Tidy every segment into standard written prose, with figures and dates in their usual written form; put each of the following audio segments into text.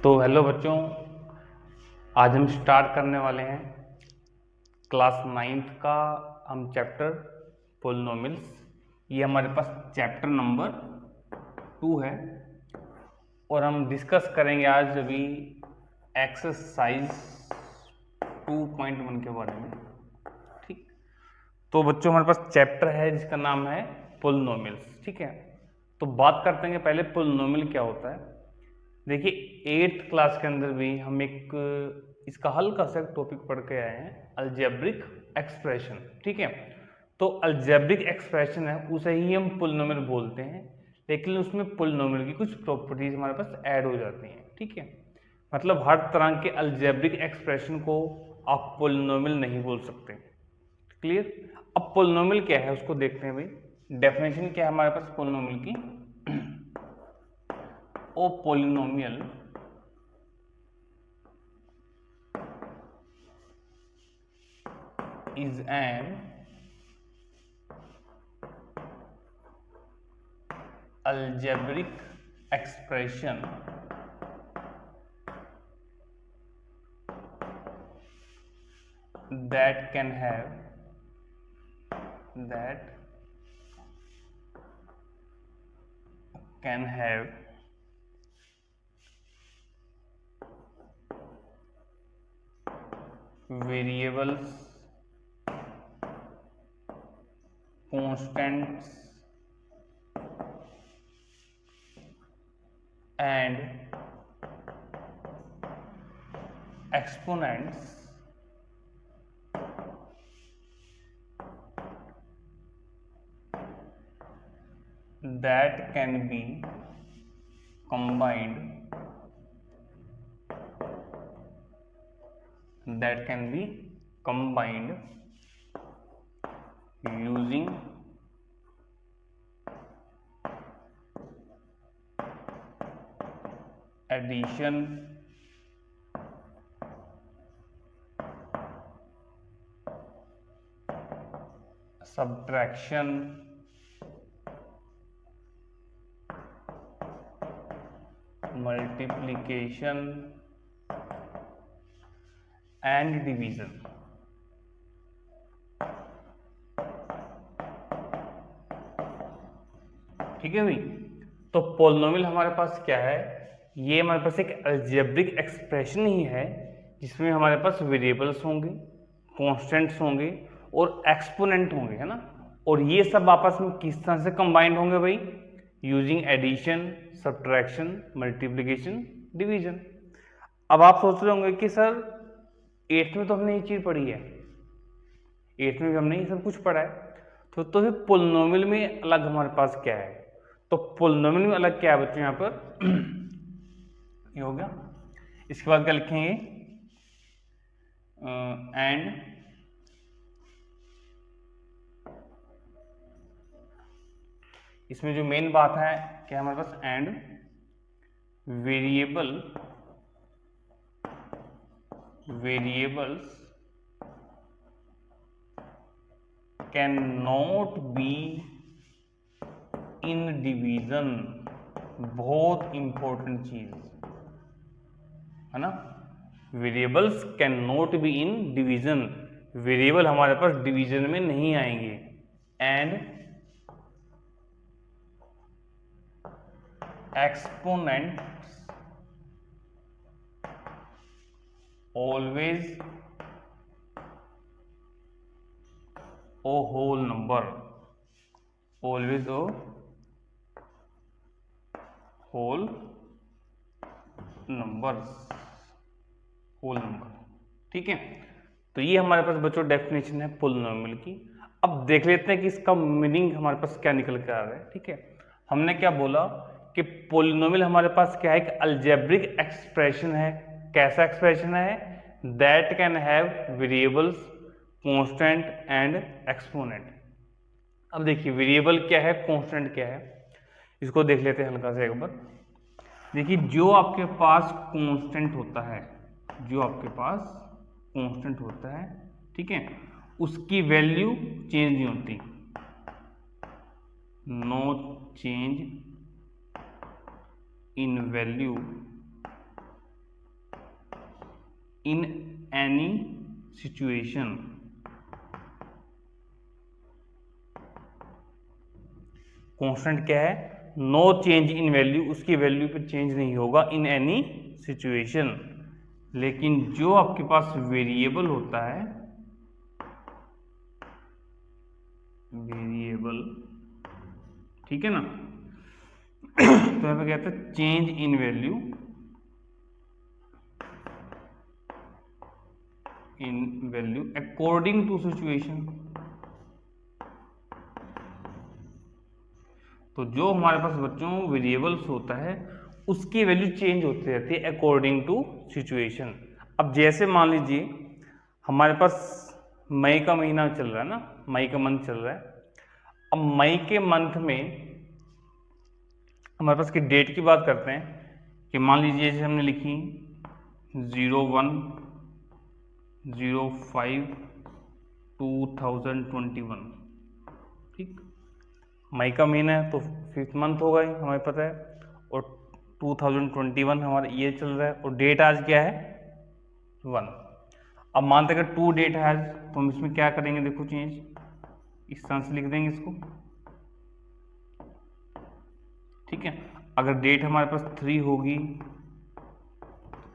तो हेलो बच्चों, आज हम स्टार्ट करने वाले हैं क्लास 9th का हम चैप्टर पोलिनोमियल्स। ये हमारे पास चैप्टर नंबर 2 है और हम डिस्कस करेंगे आज अभी एक्सरसाइज 2.1 के बारे में। ठीक, तो बच्चों हमारे पास चैप्टर है जिसका नाम है पोलिनोमियल्स। ठीक है, तो बात करते हैं पहले पोलिनोमियल क्या होता है। देखिए 8th क्लास के अंदर भी हम एक इसका हल्का सा टॉपिक पढ़ के आए हैं, अलजेब्रिक एक्सप्रेशन। ठीक है, तो अलजेब्रिक एक्सप्रेशन है उसे ही हम पोलिनोमियल बोलते हैं, लेकिन उसमें पोलिनोमियल की कुछ प्रॉपर्टीज हमारे पास ऐड हो जाती हैं। ठीक है, मतलब हर तरह के अलजेब्रिक एक्सप्रेशन को आप पोलिनोमियल नहीं बोल सकते। क्लियर? अब पोलिनोमियल क्या है उसको देखते हैं भाई। डेफिनेशन क्या है हमारे पास पोलिनोमियल की? ओ polynomial is an algebraic expression that can have variables, constants and exponents that can be combined using addition, subtraction, multiplication and division। ठीक है भाई, तो पोलिनोमियल हमारे पास क्या है? ये हमारे पास एक अलजेब्रिक एक्सप्रेशन ही है जिसमें हमारे पास वेरिएबल्स होंगे, कांस्टेंट्स होंगे और एक्सपोनेंट होंगे, है ना। और ये सब आपस में किस तरह से कंबाइंड होंगे भाई? Using addition, subtraction, multiplication, division. अब आप सोच रहे होंगे कि सर 8th में तो हमने ये चीज पढ़ी है, 8th में भी हमने ये सब कुछ पढ़ा है, तो फिर पोलिनोमियल में अलग हमारे पास क्या है? तो पोलिनोमियल में अलग क्या है बच्चों? यहाँ पर ये हो गया। इसके बाद क्या लिखेंगे? एंड इसमें जो मेन बात है क्या हमारे पास? And variables can not be in division. बहुत इंपॉर्टेंट चीज है ना, variables can not be in division. Variable हमारे पास डिवीजन में नहीं आएंगे। And exponents always a whole number, always a whole numbers, whole number। ठीक है, तो ये हमारे पास बच्चों डेफिनेशन है पोलिनोमियल की। अब देख लेते हैं कि इसका मीनिंग हमारे पास क्या निकल के आ रहा है। ठीक है, हमने क्या बोला कि पोलिनोमियल हमारे पास क्या है? एक अलजेब्रिक एक्सप्रेशन है। कैसा एक्सप्रेशन है? That can have variables, constant and exponent. अब देखिए वेरिएबल क्या है, कांस्टेंट क्या है, इसको देख लेते हैं हल्का सा एक बार। देखिए जो आपके पास कांस्टेंट होता है, जो आपके पास कांस्टेंट होता है, ठीक है, उसकी वैल्यू चेंज नहीं होती, no change in value in any situation. Constant क्या है? नो चेंज इन वैल्यू, उसकी वैल्यू पे चेंज नहीं होगा इन एनी सिचुएशन। लेकिन जो आपके पास वेरिएबल होता है, वेरिएबल, ठीक है ना, तो यहाँ पे कहते हैं change in value, in value according to situation. तो जो हमारे पास बच्चों वेरिएबल्स होता है उसकी वैल्यू चेंज होती रहती है अकॉर्डिंग टू सिचुएशन। अब जैसे मान लीजिए हमारे पास मई का महीना चल रहा है ना, मई का मंथ चल रहा है। अब मई के मंथ में हमारे पास की डेट की बात करते हैं कि मान लीजिए जैसे हमने लिखी 01/05/2021, ठीक। मई का महीना है तो 5th मंथ होगा ही, हमें पता है, और 2021 हमारा ईयर चल रहा है और डेट आज क्या है 1। अब मानते अगर 2 डेट है आज, तो हम इसमें क्या करेंगे, देखो चेंज इस तरह से लिख देंगे इसको, ठीक है। अगर डेट हमारे पास 3 होगी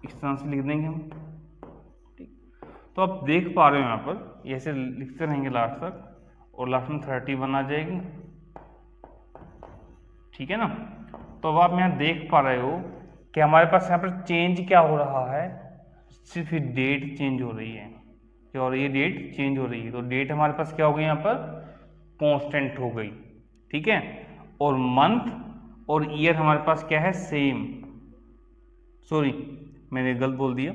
इस तरह से लिख देंगे हम, ठीक। तो आप देख पा रहे हो यहाँ पर ऐसे लिखते रहेंगे लास्ट तक और लास्ट में 31 आ जाएगी, ठीक है ना। तो अब आप यहाँ देख पा रहे हो कि हमारे पास यहाँ पर चेंज क्या हो रहा है, सिर्फ डेट चेंज हो रही है। क्या हो रही है? डेट चेंज हो रही है। तो डेट हमारे पास क्या हो गई यहाँ पर? कांस्टेंट हो गई, ठीक है। और मंथ और ईयर हमारे पास क्या है? सेम। सॉरी मैंने गलत बोल दिया,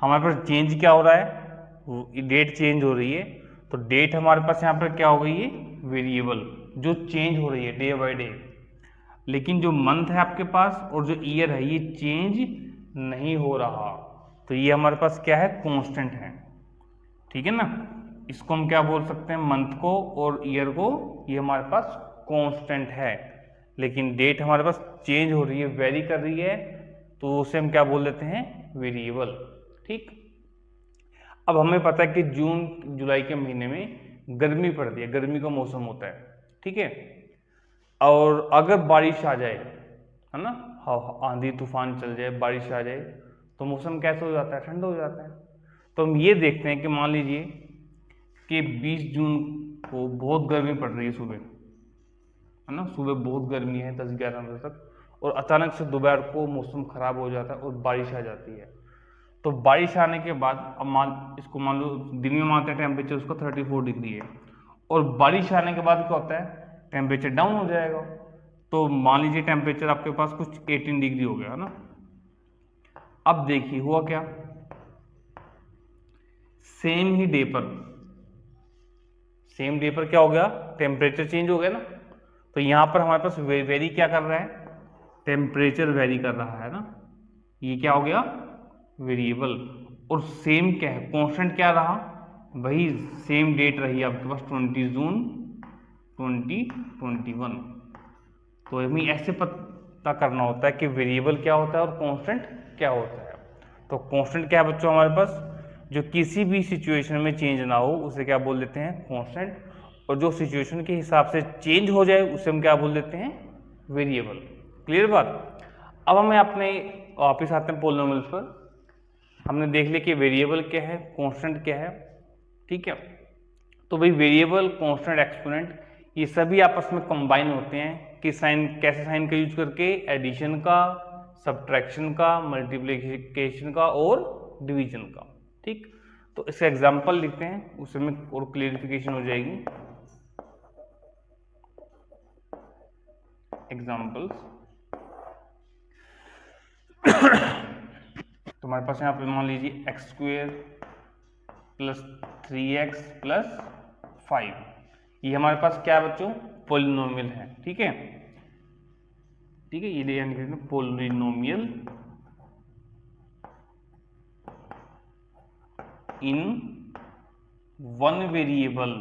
हमारे पास चेंज क्या हो रहा है? डेट चेंज हो रही है। तो डेट हमारे पास यहाँ पर क्या हो गई है? वेरिएबल जो चेंज हो रही है डे बाय डे। लेकिन जो मंथ है आपके पास और जो ईयर है ये चेंज नहीं हो रहा, तो ये हमारे पास क्या है? कांस्टेंट है, ठीक है ना। इसको हम क्या बोल सकते हैं? मंथ को और ईयर को ये हमारे पास कांस्टेंट है। लेकिन डेट हमारे पास चेंज हो रही है, वेरी कर रही है, तो उसे हम क्या बोल देते हैं? वेरिएबल, ठीक। अब हमें पता है कि जून जुलाई के महीने में गर्मी पड़ती है, गर्मी का मौसम होता है, ठीक है। और अगर बारिश आ जाए, है ना, आंधी तूफान चल जाए, बारिश आ जाए, तो मौसम कैसा हो जाता है? ठंडा हो जाता है। तो हम ये देखते हैं कि मान लीजिए कि 20 जून को बहुत गर्मी पड़ रही है सुबह, है ना, सुबह बहुत गर्मी है 10-11 बजे तक, और अचानक से दोपहर को मौसम खराब हो जाता है और बारिश आ जाती है। तो बारिश आने के बाद अब इसको मान लो दिन में मानते हैं टेम्परेचर उसका 34 डिग्री है, और बारिश आने के बाद क्या होता है? टेम्परेचर डाउन हो जाएगा। तो मान लीजिए टेम्परेचर आपके पास कुछ 18 डिग्री हो गया, है ना। अब देखिए हुआ क्या, सेम डे पर क्या हो गया? टेम्परेचर चेंज हो गया ना। तो यहां पर हमारे पास वेरी क्या कर रहा है? टेम्परेचर वेरी कर रहा है ना। ये क्या हो गया? वेरिएबल। और सेम क्या है? कांस्टेंट क्या रहा? वही सेम डेट रही आपके पास 20 जून 2021। तो हमें ऐसे पता करना होता है कि वेरिएबल क्या होता है और कांस्टेंट क्या होता है। तो कांस्टेंट क्या है बच्चों हमारे पास? जो किसी भी सिचुएशन में चेंज ना हो उसे क्या बोल देते हैं? कांस्टेंट। और जो सिचुएशन के हिसाब से चेंज हो जाए उसे हम क्या बोल देते हैं? वेरिएबल। क्लियर बात। अब हमें अपने वापिस आते हैं पॉलिनोमियल्स पर। हमने देख लिया कि वेरिएबल क्या है, कांस्टेंट क्या है, ठीक है। तो भाई वेरिएबल, कांस्टेंट, एक्सपोनेंट ये सभी आपस में कंबाइन होते हैं कि साइन, कैसे साइन का यूज करके? एडिशन का, सब्ट्रैक्शन का, मल्टीप्लिकेशन का और डिवीजन का, ठीक। तो इसका एग्जांपल लिखते हैं, उसमें और क्लियरिफिकेशन हो जाएगी। एग्जांपल्स तो हमारे पास यहाँ पे मान लीजिए x² + 3x + 5, ये हमारे पास क्या है बच्चों? पॉलिनोमियल है, ठीक है, ठीक है। ये यानी कि पॉलिनोमियल इन वन वेरिएबल,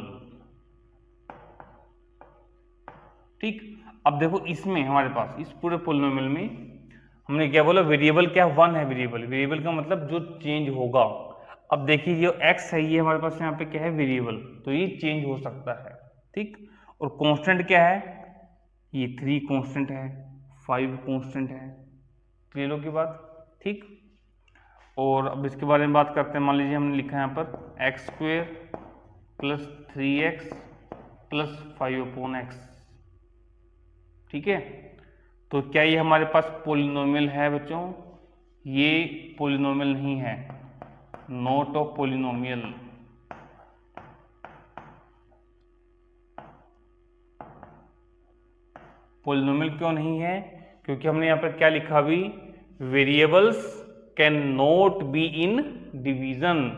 ठीक। अब देखो इसमें हमारे पास इस पूरे पॉलिनोमियल में हमने क्या बोला? वेरिएबल क्या? 1 है वेरिएबल। वेरिएबल का मतलब जो चेंज होगा, अब देखिए जो x है ये हमारे पास यहाँ पे क्या है, वेरिएबल, तो ये चेंज हो सकता है, ठीक। और कांस्टेंट क्या है, ये 3 कांस्टेंट है, 5 कांस्टेंट है, क्लियर हो की बात, ठीक। और अब इसके बारे में बात करते हैं। मान लीजिए हमने लिखा है यहाँ पर x square plus 3x plus 5/x, ठीक है। तो क्या ये हमारे पास पोलिनोमियल है बच्चों? ये पोलिनोमियल नहीं है, नॉट ऑफ पोलिनोमियल। पोलिनोमियल क्यों नहीं है? क्योंकि हमने यहाँ पर क्या लिखा अभी, variables can not be in division.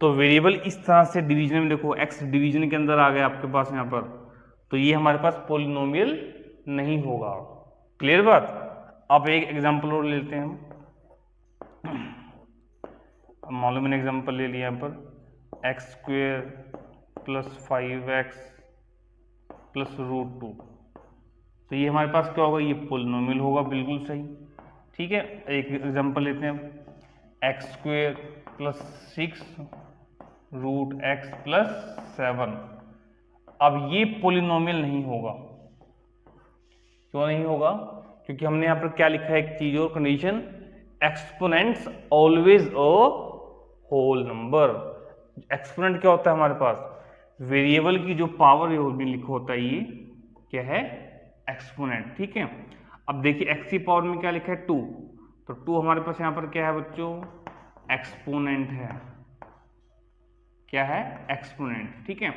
तो वेरिएबल इस तरह से डिवीजन में, देखो x डिवीजन के अंदर आ गया आपके पास यहाँ पर, तो ये हमारे पास पोलिनोमियल नहीं होगा, क्लियर बात। अब एक एग्जांपल और लेते हैं हम। मान लो मैंने एग्जांपल ले लिया यहाँ पर x square plus 5x plus √2, तो ये हमारे पास क्या होगा, ये पोलिनोमियल होगा, बिल्कुल सही, ठीक है। एक एग्जांपल लेते हैं हम, x square plus 6√x plus 7। अब ये पोलिनोमियल नहीं होगा, क्यों नहीं होगा? क्योंकि हमने यहाँ पर क्या लिखा है, एक चीज और condition, exponents always a whole number. Exponent क्या होता है हमारे पास, वेरिएबल की जो पावर में लिखा होता है, ये क्या है, एक्सपोनेंट, ठीक है। अब देखिए x की पावर में क्या लिखा है, 2, तो 2 हमारे पास यहाँ पर क्या है बच्चों, एक्सपोनेंट है, क्या है, एक्सपोनेंट, ठीक है।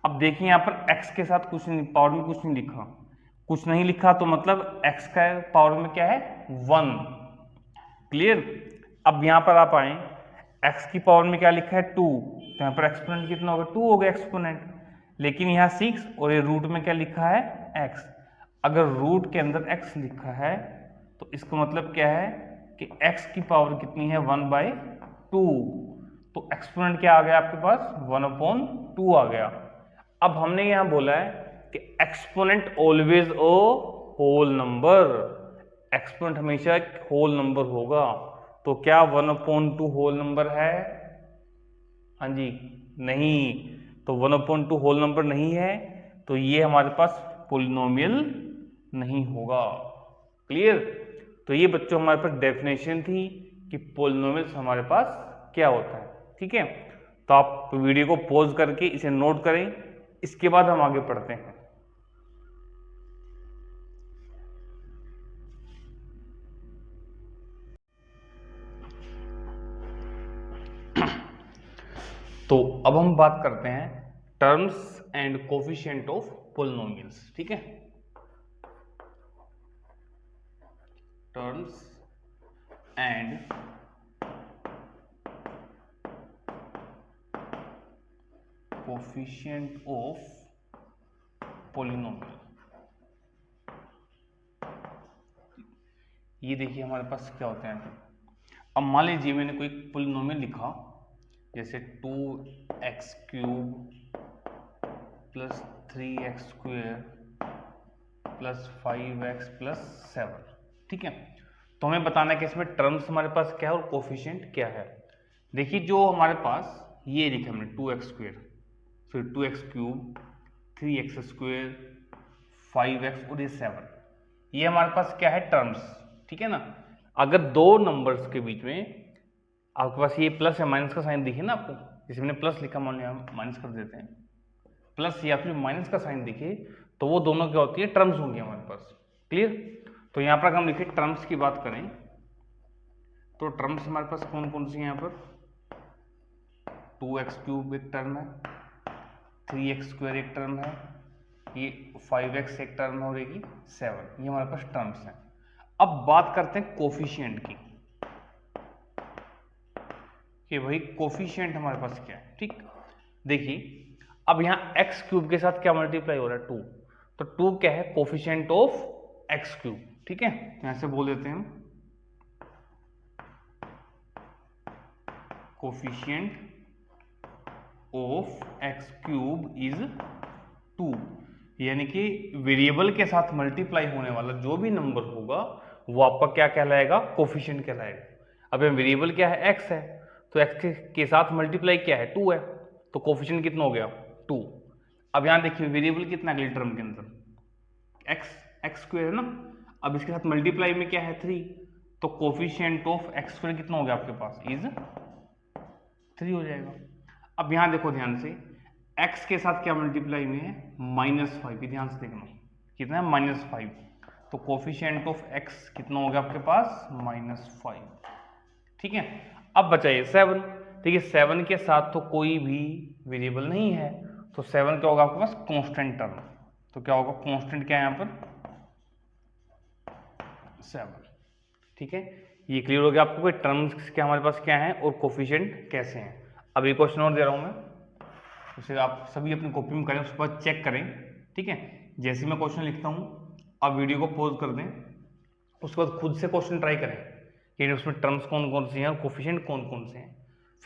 अब देखिए यहाँ पर x के साथ कुछ नहीं, पावर में कुछ नहीं लिखा, कुछ नहीं लिखा तो मतलब x का पावर में क्या है, 1, क्लियर। अब यहाँ पर आप आए, x की पावर में क्या लिखा है, 2, तो यहाँ पर एक्सपोनेंट कितना होगा, 2 हो गया एक्सपोनेंट। लेकिन यहाँ 6 और ये रूट में क्या लिखा है, x। अगर रूट के अंदर x लिखा है तो इसका मतलब क्या है कि x की पावर कितनी है, 1/2, तो एक्सपोनेंट क्या आ गया आपके पास, 1/2 आ गया। अब हमने यहाँ बोला है कि exponent always a whole number, exponent हमेशा एक होल नंबर होगा, तो क्या 1/2 होल नंबर है? हाँ जी, नहीं, तो 1/2 होल नंबर नहीं है, तो ये हमारे पास पोलिनोमियल नहीं होगा, क्लियर। तो ये बच्चों हमारे पास डेफिनेशन थी कि पोलिनोमियल्स हमारे पास क्या होता है, ठीक है। तो आप वीडियो को पॉज करके इसे नोट करें, इसके बाद हम आगे पढ़ते हैं। तो अब हम बात करते हैं terms and coefficient of polynomials, ठीक है। Terms and coefficient of polynomial. ये देखिए हमारे पास क्या होते हैं। अब मान लीजिए मैंने कोई पोलिनोमियल लिखा, जैसे 2x³ plus 3x² plus 5x plus 7, ठीक है। तो हमें बताना है कि इसमें टर्म्स हमारे पास क्या है और कोफिशिएंट क्या है। देखिए जो हमारे पास ये लिखा हमने 2x², फिर 2x³, 3x², 5x और ये 7, ये हमारे पास क्या है, टर्म्स, ठीक है ना। अगर दो नंबर्स के बीच में आपके पास ये प्लस या माइनस का साइन दिखे ना आपको, जैसे मैंने प्लस लिखा, मान लिया हम माइनस कर देते हैं, प्लस या फिर माइनस का साइन दिखे, तो वो दोनों क्या होती है, टर्म्स होंगी हमारे पास, क्लियर। तो यहाँ पर हम लिखे टर्म्स की बात करें, तो टर्म्स हमारे पास कौन कौन सी हैं, यहाँ पर 2x³ एक टर्म है, 3x² एक टर्म है, ये 5x एक टर्म है और एक 7, ये हमारे पास टर्म्स हैं। अब बात करते हैं कोफिशिएंट की, कि भाई कोफिशिएंट हमारे पास क्या है, ठीक। देखिए अब यहाँ x³ के साथ क्या मल्टीप्लाई हो रहा है, 2, तो 2 क्या है, कोफिशिएंट ऑफ x³, ठीक है। यहां से बोल देते हैं हम कोफिशिएंट ऑफ x³ इज 2, यानी कि वेरिएबल के साथ मल्टीप्लाई होने वाला जो भी नंबर होगा वो आपका क्या कहलाएगा, कोफिशिएंट कहलाएगा। अब वेरिएबल क्या है, x है, तो x के साथ मल्टीप्लाई क्या है 2 है, तो कोफिशिएंट कितना हो गया 2। अब यहाँ देखिए वेरिएबल कितना अगले टर्म के अंदर एक्स स्क्वायर है ना, अब इसके साथ मल्टीप्लाई में क्या है 3, तो कोफिशिएंट ऑफ एक्स स्क्वायर कितना हो गया आपके पास इज 3 हो जाएगा। अब यहाँ देखो ध्यान से x के साथ क्या मल्टीप्लाई में है -5, ध्यान से देखना कितना है -5, तो कोफिशिएंट ऑफ x कितना हो गया आपके पास -5। ठीक है, अब बचा ये 7। देखिए 7 के साथ तो कोई भी वेरिएबल नहीं है, तो 7 क्या होगा आपके पास कांस्टेंट टर्म, तो क्या होगा कांस्टेंट क्या है यहाँ पर 7। ठीक है, ये क्लियर हो गया आपको कि टर्म्स क्या हमारे पास क्या है और कोफिशिएंट कैसे हैं। अब एक क्वेश्चन और दे रहा हूं मैं, उसे आप सभी अपनी कॉपी में करें, उसके बाद चेक करें। ठीक है, जैसे मैं क्वेश्चन लिखता हूं आप वीडियो को पॉज कर दें, उसके बाद खुद से क्वेश्चन ट्राई करें कि उसमें टर्म्स कौन कौन से हैं और कोफिशिएंट कौन कौन से हैं,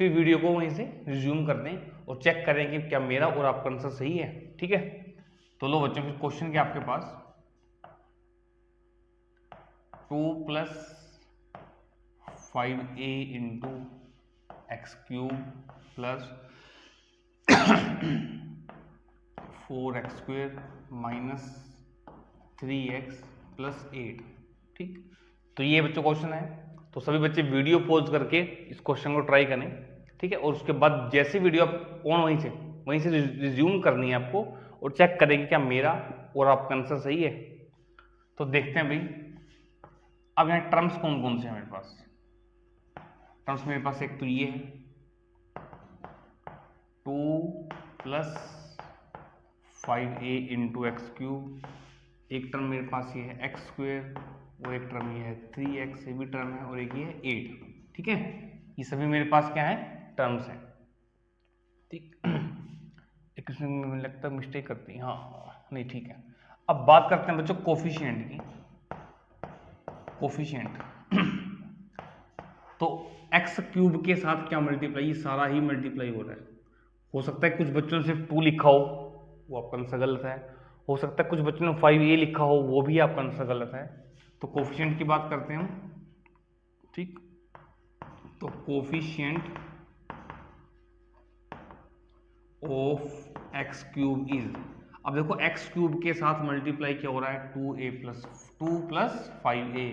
फिर वीडियो को वहीं से रिज्यूम कर दें और चेक करें कि क्या मेरा और आपका आंसर सही है। ठीक है, तो लो बच्चों फिर क्वेश्चन क्या आपके पास 2 + 5a into x cube plus 4x square minus 3x plus 8। ठीक, तो ये बच्चों क्वेश्चन है, तो सभी बच्चे वीडियो पॉज करके इस क्वेश्चन को ट्राई करें। ठीक है, और उसके बाद जैसे वीडियो आप ऑन वहीं से रिज्यूम करनी है आपको और चेक करें कि क्या मेरा और आपका आंसर सही है। तो देखते हैं भाई, अब यहाँ टर्म्स कौन कौन से हैं मेरे पास। टर्म्स मेरे पास एक तो ये है 2 + 5a इंटू एक्स क्यूब, एक टर्म मेरे पास ये है एक्स स्क्वायर और एक टर्म ये है 3x, ये भी टर्म है, और एक ये है 8। ठीक है, ये सभी मेरे पास क्या है टर्म्स हैं। ठीक, एक इसमें मुझे लगता है मिस्टेक करती है, हाँ नहीं ठीक है। अब बात करते हैं बच्चों कोफिशिएंट की। कोफिशिएंट तो एक्स क्यूब के साथ क्या मल्टीप्लाई, ये सारा ही मल्टीप्लाई हो रहा है। हो सकता है कुछ बच्चों ने सिर्फ 2 लिखा हो, वो आपका आंसर गलत है। हो सकता है कुछ बच्चों ने 5a लिखा हो, वो भी आपका आंसर गलत है। तो कोफिशिएंट की बात करते हैं हम। ठीक, तो coefficient of x cube is, अब देखो एक्स क्यूब के साथ मल्टीप्लाई क्या हो रहा है 2 + 5a,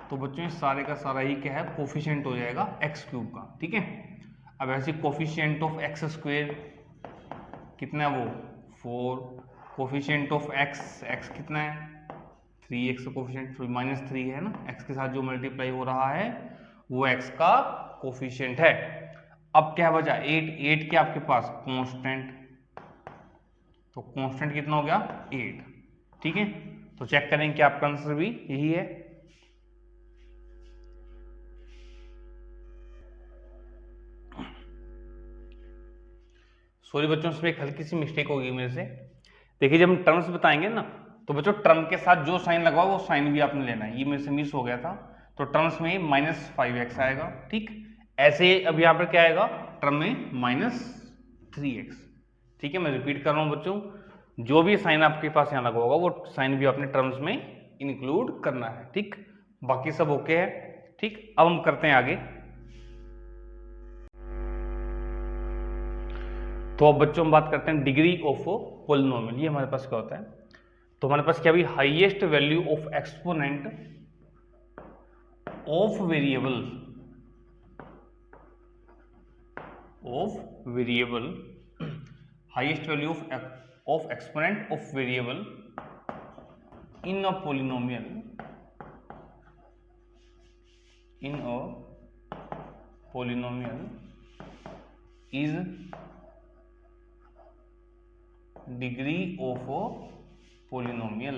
तो बच्चों इस सारे का सारा ही क्या है कोफिशिएंट हो जाएगा एक्स क्यूब का। ठीक है, अब ऐसे कोफिशिएंट ऑफ एक्स स्क्वायर कितना है वो 4, कोफिशिएंट ऑफ एक्स कितना है 3x का कोफिशिएंट -3 है ना, x के साथ जो मल्टीप्लाई हो रहा है वो x का कोफिशिएंट है। अब क्या बचा 8 के आपके पास कांस्टेंट, तो कांस्टेंट कितना हो गया 8। ठीक है, तो चेक करें कि आपका आंसर भी यही है। सॉरी बच्चों, इसमें एक हल्की सी मिस्टेक होगी मेरे से। देखिए जब हम टर्म्स बताएंगे ना, तो बच्चों टर्म के साथ जो साइन लगा वो साइन भी आपने लेना है, ये मेरे से मिस हो गया था। तो टर्म्स में -5x आएगा। ठीक, ऐसे अब यहाँ पर क्या आएगा टर्म में -3x। ठीक है, मैं रिपीट कर रहा हूँ बच्चों, जो भी साइन आपके पास यहाँ लगा होगा वो साइन भी आपने टर्म्स में इंक्लूड करना है। ठीक, बाकी सब ओके है। ठीक, अब हम करते हैं आगे। तो अब बच्चों हम बात करते हैं डिग्री ऑफ पॉलिनोमियल। ये हमारे पास क्या होता है, तो हमारे पास क्या भी highest value of exponent of variable highest value of exponent of variable in a polynomial is degree of polynomial.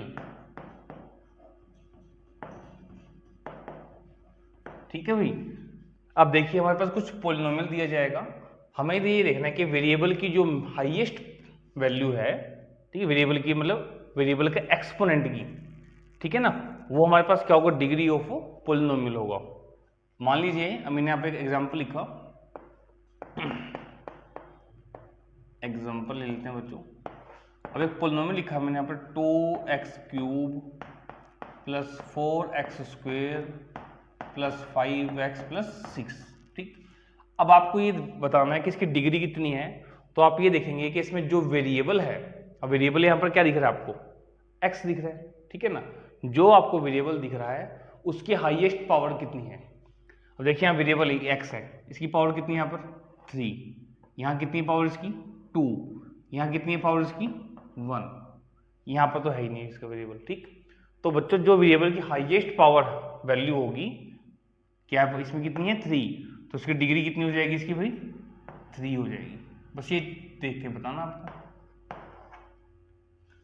ठीक है भाई, अब देखिए हमारे पास कुछ पॉलिनोमियल दिया जाएगा, हमें ये देखना है कि वेरिएबल की जो हाईएस्ट वैल्यू है, ठीक है, वेरिएबल की मतलब वेरिएबल के एक्सपोनेंट की, ठीक है ना, वो हमारे पास क्या होगा डिग्री ऑफ पॉलिनोमियल होगा। मान लीजिए अब मैंने यहाँ पे एक एग्जाम्पल लिखा, एग्जाम्पल ले लेते हैं बच्चों। अब एक पॉलिनोमियल लिखा मैंने यहाँ पर 2x³ + 4x² + 5x + 6। ठीक, अब आपको ये बताना है कि इसकी डिग्री कितनी है, तो आप ये देखेंगे कि इसमें जो वेरिएबल है, अब वेरिएबल यहाँ पर क्या दिख रहा है आपको, x दिख रहा है, ठीक है ना। जो आपको वेरिएबल दिख रहा है उसकी हाईएस्ट पावर कितनी है। अब देखिए यहाँ वेरिएबल x है, इसकी पावर कितनी है यहाँ पर 3, यहाँ कितनी पावर इसकी 2, यहाँ कितनी पावर इसकी 1, यहाँ पर तो है ही नहीं इसका वेरिएबल, ठीक। तो बच्चों जो वेरिएबल की हाईएस्ट पावर वैल्यू होगी, क्या इसमें कितनी है 3, तो उसकी डिग्री कितनी हो जाएगी इसकी भाई 3 हो जाएगी। बस ये देख के बताना आपको,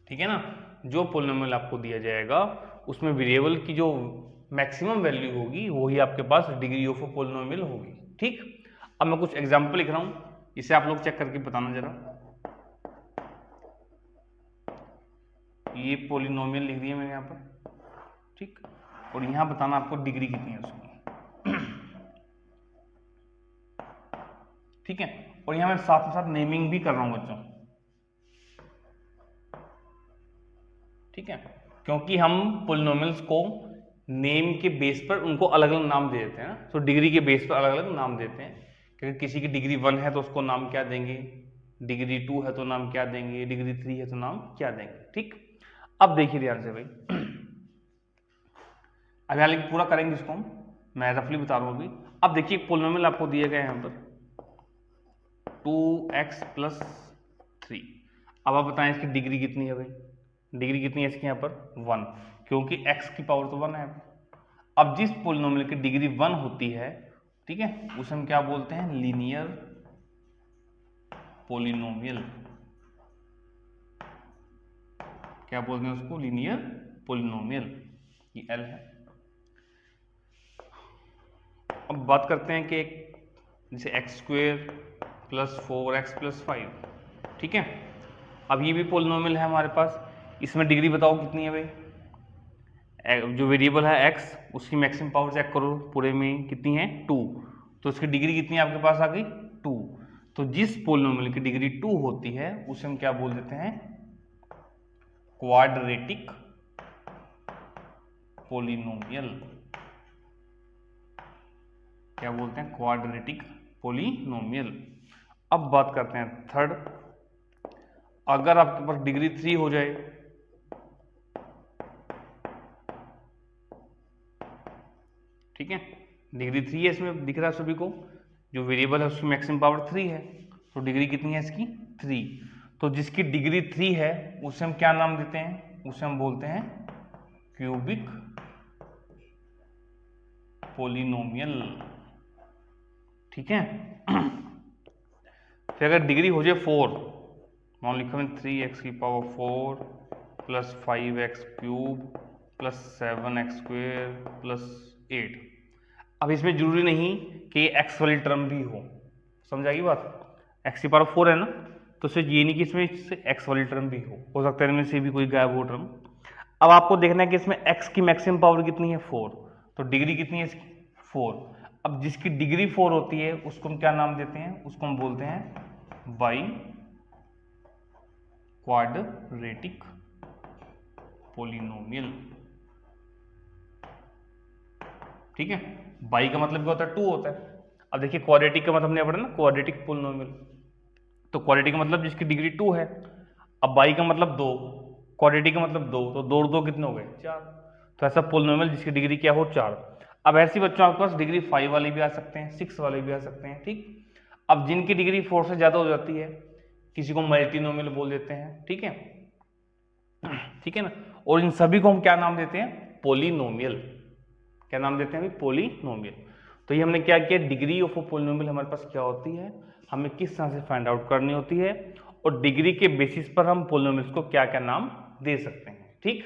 ठीक है ना। जो पोलिनोमियल आपको दिया जाएगा उसमें वेरिएबल की जो मैक्सिमम वैल्यू होगी वही आपके पास डिग्री ऑफ अ पोलिनोमियल होगी, ठीक। अब मैं कुछ एग्जांपल लिख रहा हूं, इसे आप लोग चेक करके बताना जरा। ये पोलिनोमियल लिख दिया मैंने यहाँ पर, ठीक, और यहाँ बताना आपको डिग्री कितनी है उसकी, ठीक है। और यहाँ मैं साथ साथ नेमिंग भी कर रहा हूँ बच्चों, ठीक है, क्योंकि हम पोलिनोमियल्स को नेम के बेस पर उनको अलग अलग नाम दे देते हैं ना, तो डिग्री के बेस पर अलग अलग नाम देते हैं। क्योंकि किसी की डिग्री 1 है तो उसको नाम क्या देंगे, डिग्री 2 है तो नाम क्या देंगे, डिग्री 3 है तो नाम क्या देंगे, ठीक। अब देखिए ध्यान से भाई, अब यहाँ पूरा करेंगे इसको हम, मैं रफली बता रहा हूँ अभी। अब देखिए पोलिनोमियल आपको दिया गया है यहाँ पर 2x + 3। अब आप बताएं इसकी डिग्री कितनी है भाई, डिग्री कितनी है इसकी यहाँ पर 1, क्योंकि x की पावर तो 1 है। अब जिस पोलिनोमियल की डिग्री 1 होती है, ठीक है, उसे हम क्या बोलते हैं, लीनियर पोलिनोमियल। क्या बोलते हैं उसको, लीनियर पोलिनोमियल, ये L है। अब बात करते हैं कि जैसे x² + 4x + 5, ठीक है। अब ये भी पोलिनोमियल है हमारे पास, इसमें डिग्री बताओ कितनी है भाई, जो वेरिएबल है x उसकी मैक्सिमम पावर चेक करो, पूरे में कितनी है 2, तो उसकी डिग्री कितनी आपके पास आ गई 2। तो जिस पोलिनोमियल की डिग्री 2 होती है उसे हम क्या बोल देते हैं, क्वाड्रेटिक पोलिनोमियल। क्या बोलते हैं, क्वाड्रेटिक पोलिनोमियल। अब बात करते हैं थर्ड, अगर आपके पास डिग्री 3 हो जाए, ठीक है, डिग्री 3 है, इसमें दिख रहा है सभी को, जो वेरिएबल है उसकी मैक्सिमम पावर 3 है, तो डिग्री कितनी है इसकी 3। तो जिसकी डिग्री 3 है उसे हम क्या नाम देते हैं, उसे हम बोलते हैं क्यूबिक पोलिनोमियल, ठीक है। फिर अगर डिग्री हो जाए 4, मान लिखो मैं 3x⁴ + 5x³ + 7x² + 8। अब इसमें जरूरी नहीं कि ये x वाली टर्म भी हो, समझ आएगी बात, x⁴ है ना, तो सिर्फ ये नहीं कि इसमें x वाली टर्म भी हो सकता है इनमें से भी कोई गायब हो टर्म। अब आपको देखना है कि इसमें x की मैक्सिमम पावर कितनी है 4, तो डिग्री कितनी है इसकी 4। अब जिसकी डिग्री 4 होती है उसको हम क्या नाम देते हैं, उसको हम बोलते हैं बाई क्वाड्रेटिक पोलिनोमियल, ठीक है। बाई का मतलब क्या होता है 2 होता है। अब देखिए क्वाड्रेटिक का मतलब हमने पढ़ा ना, क्वाड्रेटिक पोलिनोमियल, तो क्वाड्रेटिक का मतलब जिसकी डिग्री 2 है। अब बाई का मतलब 2, क्वाड्रेटिक का मतलब 2, तो 2 और 2 कितने हो गए 4। तो ऐसा पोलिनोमियल जिसकी डिग्री क्या हो 4। अब ऐसी बच्चों आपके पास डिग्री 5 वाले भी आ सकते हैं, 6 वाले भी आ सकते हैं, ठीक। अब जिनकी डिग्री 4 से ज्यादा हो जाती है, किसी को मल्टीनोमियल बोल देते हैं, ठीक है, ठीक है ना। और इन सभी को हम क्या नाम देते हैं, पोलिनोमियल। क्या नाम देते हैं, पोलिनोमियल। तो ये हमने क्या किया, डिग्री ऑफ अ पोलिनोमियल हमारे पास क्या होती है, हमें किस तरह से फाइंड आउट करनी होती है, और डिग्री के बेसिस पर हम पोलिनोमियल्स को क्या क्या नाम दे सकते हैं, ठीक।